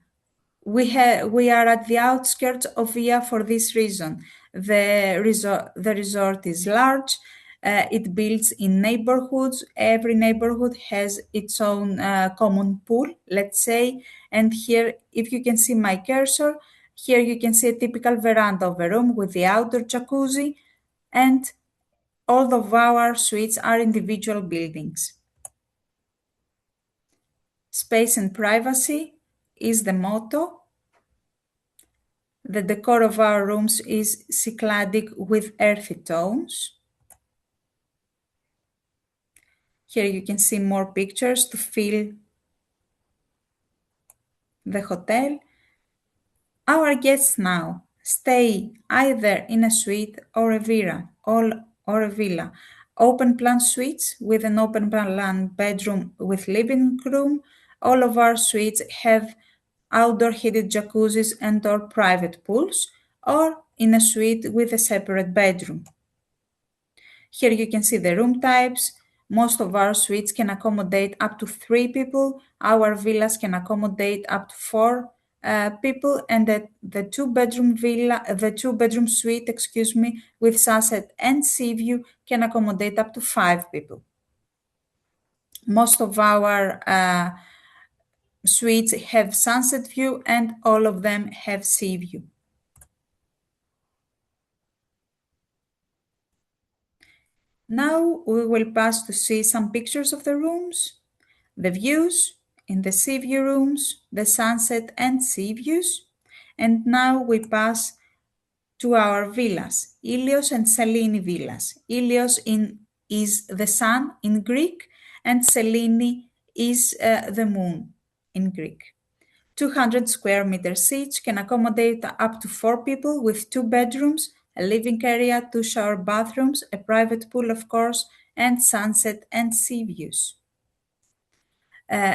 Speaker 5: We are at the outskirts of Via for this reason. The resort is large. It builds in neighborhoods. Every neighborhood has its own common pool, let's say. And here, if you can see my cursor, here you can see a typical veranda of a room with the outdoor jacuzzi, and all of our suites are individual buildings. Space and privacy is the motto. The decor of our rooms is cycladic with earthy tones. Here you can see more pictures to feel the hotel. Our guests now stay either in a suite or a villa. Open plan suites with an open plan bedroom with living room. All of our suites have outdoor heated jacuzzis and or private pools, or in a suite with a separate bedroom. Here you can see the room types. Most of our suites can accommodate up to 3 people. Our villas can accommodate up to 4 people, and the two bedroom suite, with sunset and sea view can accommodate up to 5 people. Most of our suites have sunset view, and all of them have sea view. Now we will pass to see some pictures of the rooms, the views in the sea view rooms, the sunset and sea views. And now we pass to our villas, Ilios and Selene villas. Ilios is the sun in Greek, and Selene is the moon in Greek. 200 square meters each, can accommodate up to 4 people with 2 bedrooms, a living area, 2 shower bathrooms, a private pool, of course, and sunset and sea views.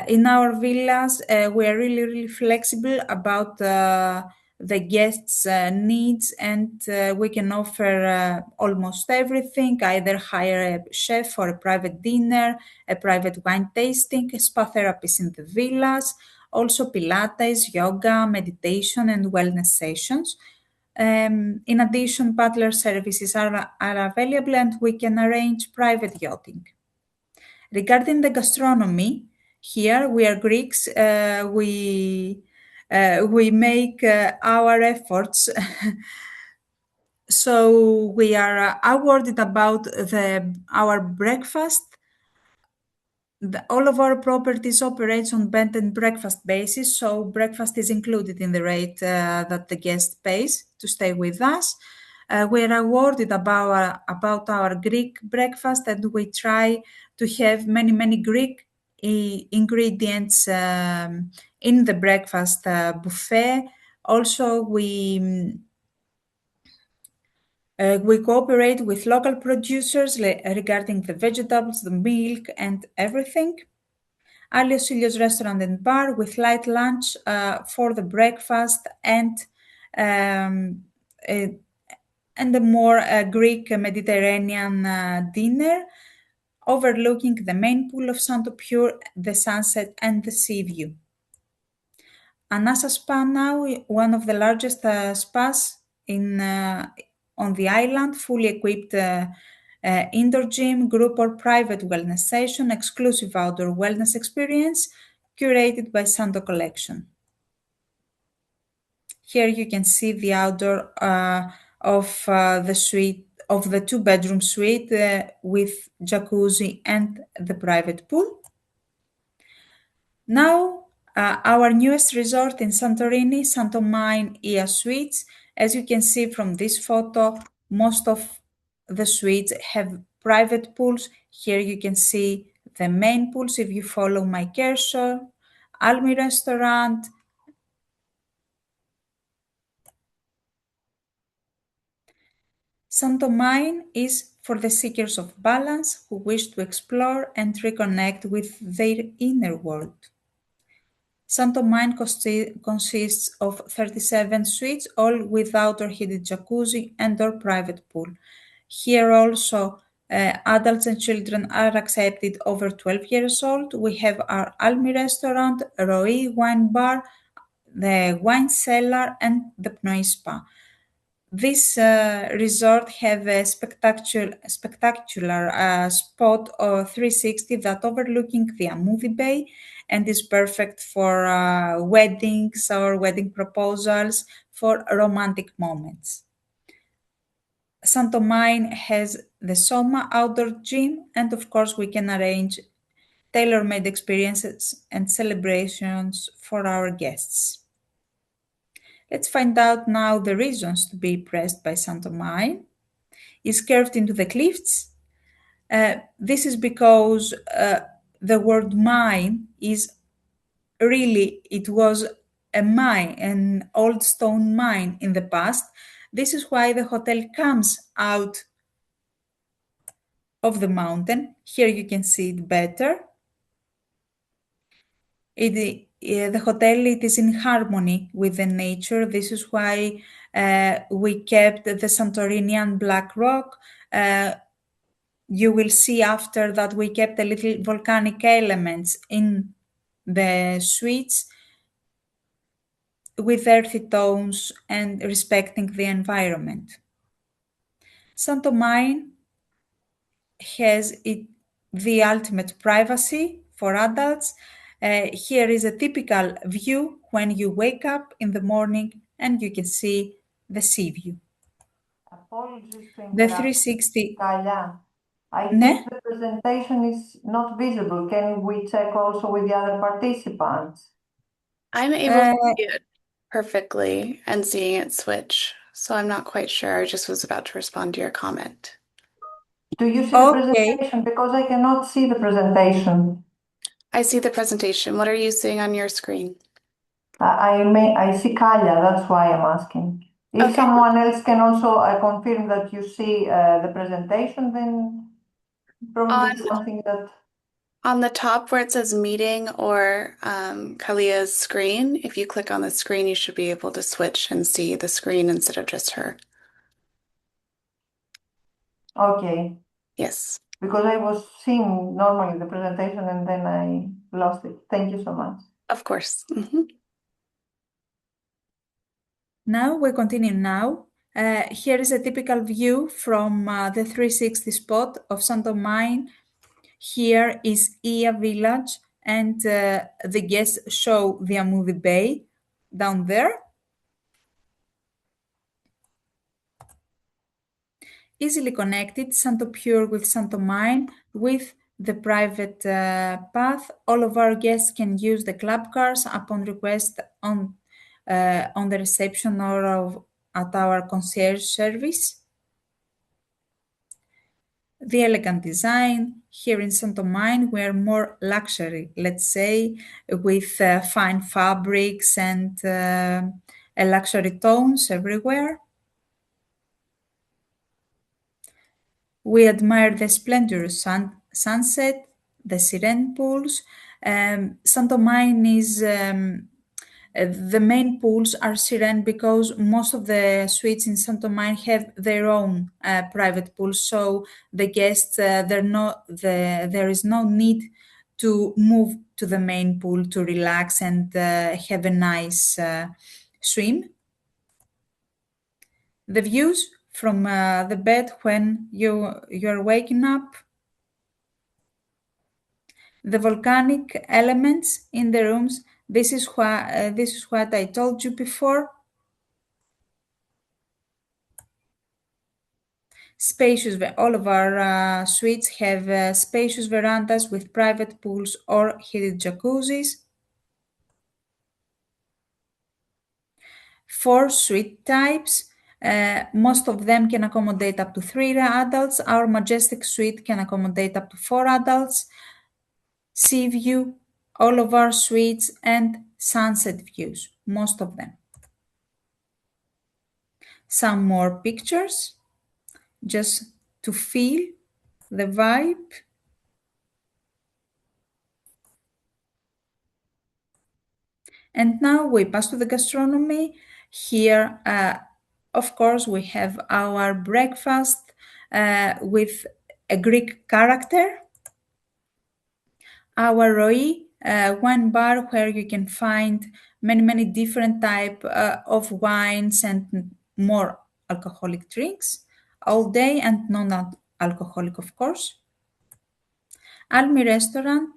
Speaker 5: In our villas, we are really flexible about the guests' needs, and we can offer almost everything, either hire a chef for a private dinner, a private wine tasting, a spa therapist in the villas, also Pilates, yoga, meditation, and wellness sessions. In addition, butler services are available, and we can arrange private yachting. Regarding the gastronomy, here we are Greeks. We make our efforts. So we are awarded about our breakfast. All of our properties operates on bed and breakfast basis, so breakfast is included in the rate that the guest pays to stay with us. We are awarded about our Greek breakfast, and we try to have many Greek ingredients in the breakfast buffet. Also, we cooperate with local producers regarding the vegetables, the milk, and everything. Alios Ilios restaurant and bar with light lunch for the breakfast, and a more Greek Mediterranean dinner, overlooking the main pool of Santo Pure, the sunset, and the sea view. Anasa Spa now, one of the largest spas on the island, fully equipped indoor gym, group or private wellness session, exclusive outdoor wellness experience, curated by Santo Collection. Here you can see the outdoor of the suite, of the 2-bedroom suite with jacuzzi and the private pool. Now, our newest resort in Santorini, Santo Mine Ia Suites. As you can see from this photo, most of the suites have private pools. Here you can see the main pools if you follow my cursor, Almi restaurant, Santo Mine is for the seekers of balance who wish to explore and reconnect with their inner world. Santo Mine consists of 37 suites, all with outdoor heated jacuzzi and or private pool. Here also Adults and children are accepted over 12 years old. We have our Almi restaurant, Roi wine bar, the wine cellar, and the Pnoi Spa. This resort have a spectacular spot of 360 that overlooking the movie bay and is perfect for weddings or wedding proposals for romantic moments. Santo Mine has the Soma outdoor gym, and of course we can arrange tailor-made experiences and celebrations for our guests. Let's find out now the reasons to be impressed by Santo Mine. It's curved into the cliffs. This is because the word mine is really, it was a mine, an old stone mine in the past. This is why the hotel comes out of the mountain. Here you can see it better. The hotel, it is in harmony with the nature. This is why we kept the Santorini black rock. You will see after that we kept a little volcanic elements in the suites with earthy tones and respecting the environment. Santo Mine has the ultimate privacy for adults. Here is a typical view when you wake up in the morning and you can see the sea view.
Speaker 6: Apologies to
Speaker 5: The
Speaker 6: interrupt.
Speaker 5: 360.
Speaker 6: Gaïa, I
Speaker 5: Ne?
Speaker 6: think the presentation is not visible. Can we check also with the other participants?
Speaker 1: I'm able to see it perfectly and seeing it switch, so I'm not quite sure. I just was about to respond to your comment.
Speaker 6: Do you see the
Speaker 5: Okay.
Speaker 6: presentation? Because I cannot see the presentation.
Speaker 1: I see the presentation. What are you seeing on your screen?
Speaker 6: I see Gaïa, that's why I'm asking. If
Speaker 1: Okay.
Speaker 6: someone else can also confirm that you see the presentation, then probably it's something that...
Speaker 1: On the top where it says meeting or Kalia's screen, if you click on the screen, you should be able to switch and see the screen instead of just her.
Speaker 6: Okay.
Speaker 1: Yes.
Speaker 6: Because I was seeing normally the presentation and then I lost it. Thank you so much.
Speaker 1: Of course.
Speaker 5: Now we continue now. Here is a typical view from the 360 spot of Santo Mine. Here is Ia village and the guests show the movie bay down there. Easily connected, Santo Pure with Santo Mine with the private path. All of our guests can use the club cars upon request on the reception or at our concierge service. The elegant design here in Santo Mine, we're more luxury, let's say, with fine fabrics and luxury tones everywhere. We admire the splendorous sunset, the serene pools. Santo Mine is the main pools are serene because most of the suites in Santo Mine have their own private pools. So the guests, there is no need to move to the main pool to relax and have a nice swim. The views from the bed when you're waking up. The volcanic elements in the rooms. This is what I told you before. Spacious. All of our suites have spacious verandas with private pools or heated jacuzzis. 4 suite types. Most of them can accommodate up to 3 adults. Our majestic suite can accommodate up to 4 adults. Sea view, all of our suites, and sunset views, most of them. Some more pictures, just to feel the vibe. And now we pass to the gastronomy. Here, of course, we have our breakfast with a Greek character. Our Roi wine bar, where you can find many different type of wines and more alcoholic drinks all day, and non-alcoholic, of course. Almi restaurant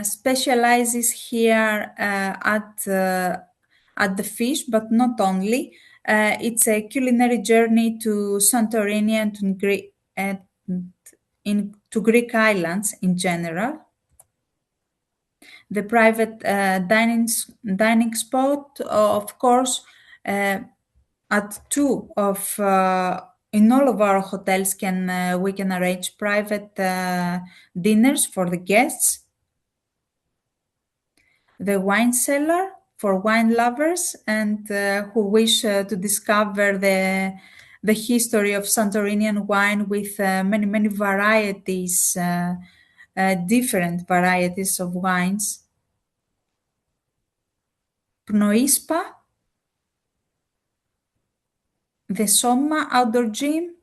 Speaker 5: specializes here at the fish, but not only. It's a culinary journey to Santorini and to Greek islands in general. The private dining spot, of course, at two of in all of our hotels we can arrange private dinners for the guests. The wine cellar for wine lovers and who wish to discover the history of Santorinian wine with many varieties, different varieties of wines. Pnoispa, the Soma outdoor gym.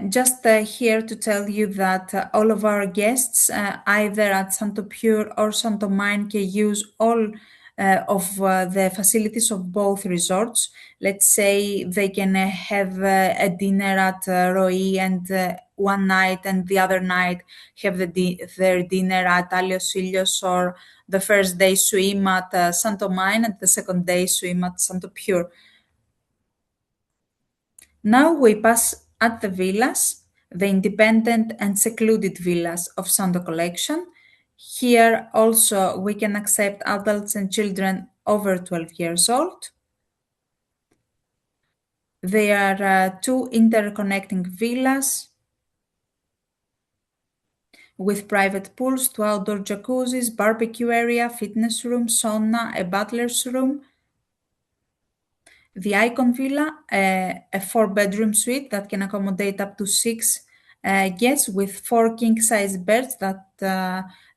Speaker 5: Just here to tell you that all of our guests, either at Santo Pure or Santo Mine, can use all of the facilities of both resorts. Let's say they can have a dinner at Roi and one night, and the other night have their dinner at Alios Ilios, or the first day swim at Santo Mine and the second day swim at Santo Pure. Now we pass at the villas, the independent and secluded villas of Santo Collection. Here also we can accept adults and children over 12 years old. There are two interconnecting villas with private pools, two outdoor jacuzzis, barbecue area, fitness room, sauna, a butler's room. The Icon Villa, a 4-bedroom suite that can accommodate up to 6 guests with 4 king-size beds that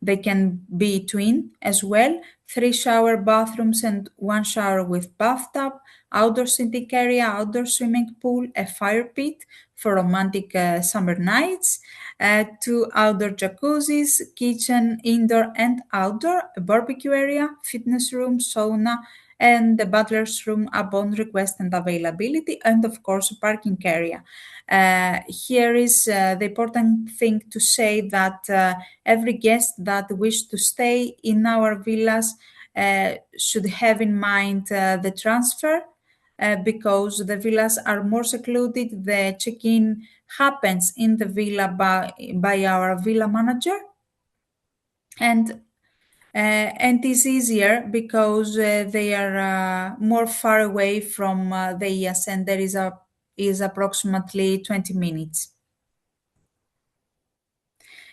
Speaker 5: they can be twin as well. 3 shower bathrooms and 1 shower with bathtub, outdoor sitting area, outdoor swimming pool, a fire pit for romantic summer nights, 2 outdoor jacuzzis, kitchen, indoor and outdoor, a barbecue area, fitness room, sauna, and the butler's room upon request and availability, and of course a parking area. Here is the important thing to say that every guest that wishes to stay in our villas should have in mind the transfer, because the villas are more secluded. The check-in happens in the villa by our villa manager, and it's easier because they are more far away from the IAS, and there is approximately 20 minutes.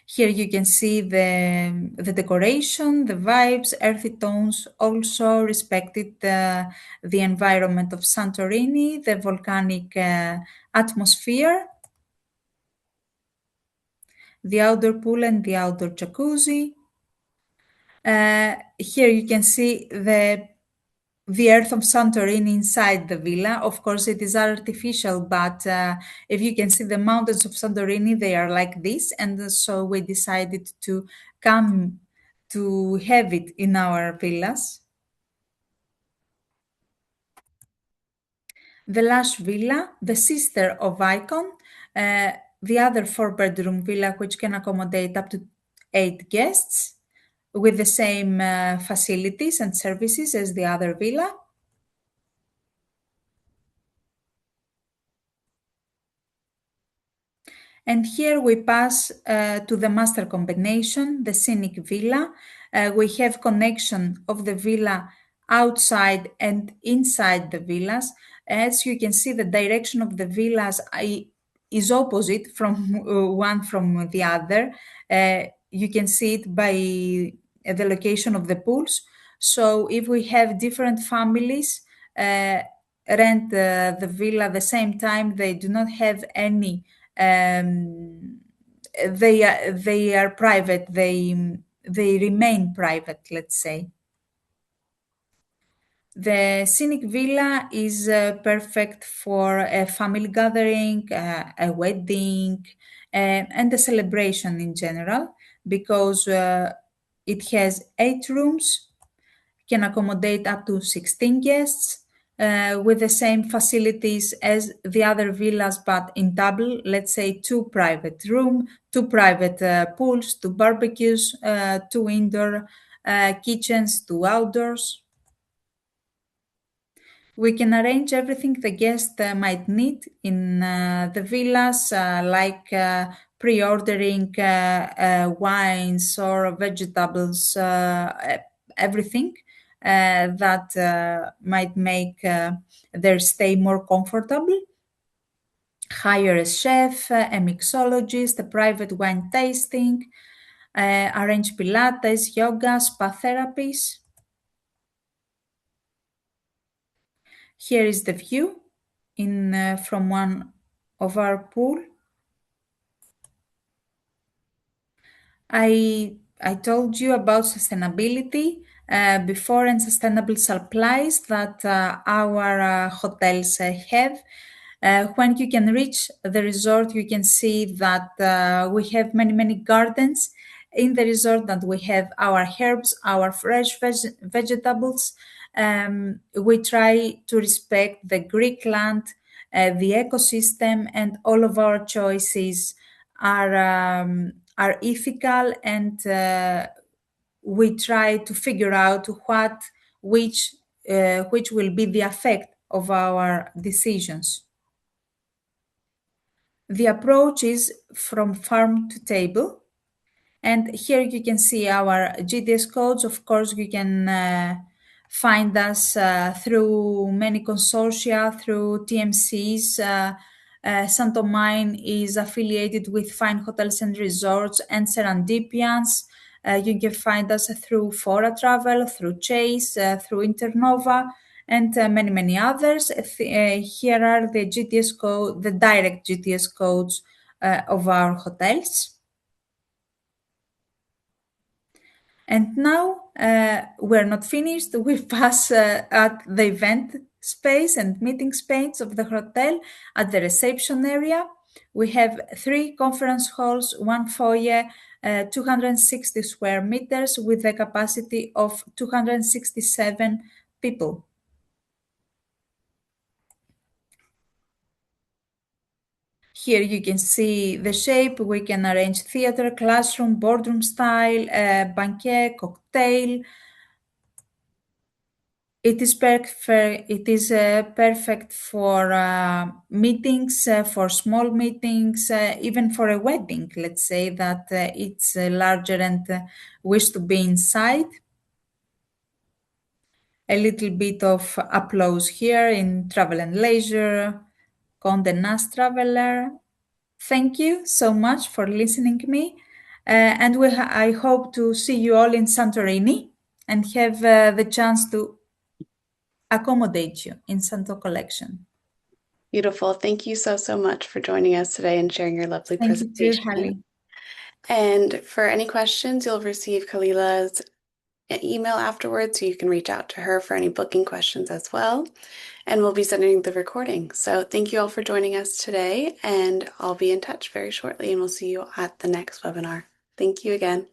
Speaker 5: Here you can see the decoration, the vibes, earthy tones, also respected the environment of Santorini, the volcanic atmosphere, the outdoor pool and the outdoor jacuzzi. Here you can see the earth of Santorini inside the villa. Of course, it is artificial, but if you can see the mountains of Santorini, they are like this, and so we decided to come to have it in our villas. The Lush Villa, the sister of Icon, the other 4-bedroom villa which can accommodate up to 8 guests, with the same facilities and services as the other villa. And here we pass to the master combination, the scenic villa. We have connection of the villa outside and inside the villas. As you can see, the direction of the villas is opposite from one from the other. You can see it by the location of the pools. So if we have different families rent the villa at the same time, they do not have any. They are private. They remain private, let's say. The scenic villa is perfect for a family gathering, a wedding, and a celebration in general because it has 8 rooms, can accommodate up to 16 guests. With the same facilities as the other villas, but in double, let's say 2 private rooms, 2 private pools, 2 barbecues, 2 indoor kitchens, 2 outdoors. We can arrange everything the guest might need in the villas, like pre-ordering wines or vegetables, everything that might make their stay more comfortable. Hire a chef, a mixologist, a private wine tasting, arrange Pilates, yoga, spa therapies. Here is the view from one of our pool. I told you about sustainability before and sustainable supplies that our hotels have. When you can reach the resort, you can see that we have many gardens in the resort, that we have our herbs, our fresh vegetables. We try to respect the Greek land, the ecosystem, and all of our choices are ethical, and we try to figure out which will be the effect of our decisions. The approach is from farm to table, and here you can see our GDS codes. Of course, you can find us through many consortia, through TMCs. Santo Mine is affiliated with Fine Hotels and Resorts and Serendipians. You can find us through Fora Travel, through Chase, through Internova, and many others. Here are the GTS code, the direct GTS codes of our hotels. And now we're not finished. We pass at the event space and meeting space of the hotel at the reception area. We have 3 conference halls, 1 foyer, 260 square meters with a capacity of 267 people. Here you can see the shape. We can arrange theater, classroom, boardroom style, banquet, cocktail. It is perfect for meetings, for small meetings, even for a wedding. Let's say that it's larger and wish to be inside. A little bit of applause here in Travel and Leisure, Condé Nast Traveler. Thank you so much for listening to me. And I hope to see you all in Santorini and have the chance to accommodate you in Santo collection.
Speaker 1: Beautiful. Thank you so much for joining us today and sharing your lovely
Speaker 5: Thank you, dear
Speaker 1: presentation.
Speaker 5: Hallie.
Speaker 1: And for any questions, you'll receive Khalila's email afterwards, so you can reach out to her for any booking questions as well. And we'll be sending the recording. So thank you all for joining us today, and I'll be in touch very shortly, and we'll see you at the next webinar. Thank you again.